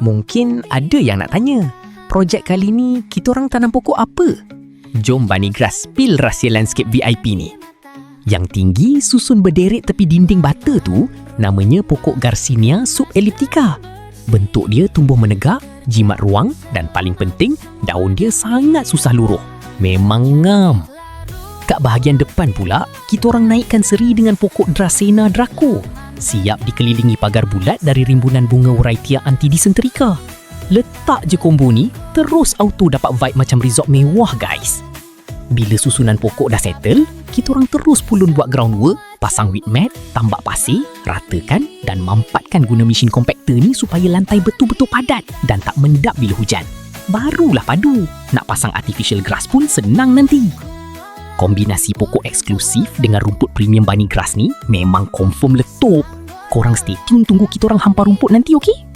Mungkin ada yang nak tanya, projek kali ni kita orang tanam pokok apa? Jom Bunny Grass spill rahsia landscape VIP ni. Yang tinggi susun berderet tepi dinding bata tu namanya pokok Garcinia subelliptica. Bentuk dia tumbuh menegak, jimat ruang dan paling penting, daun dia sangat susah luruh. Memang ngam. Kat bahagian depan pula, kita orang naikkan seri dengan pokok Dracena Draco. Siap dikelilingi pagar bulat dari rimbunan bunga Wrightia antidisenterika. Letak je combo ni, terus auto dapat vibe macam resort mewah guys. Bila susunan pokok dah settle, kita orang terus pulun buat groundwork, pasang weed mat, tambak pasir, ratakan dan mampatkan guna mesin compactor ni supaya lantai betul-betul padat dan tak mendap bila hujan. Barulah padu. Nak pasang artificial grass pun senang nanti. Kombinasi pokok eksklusif dengan rumput premium Bunny Grass ni memang confirm letup. Korang stay tune tunggu kita orang hampar rumput nanti, okey?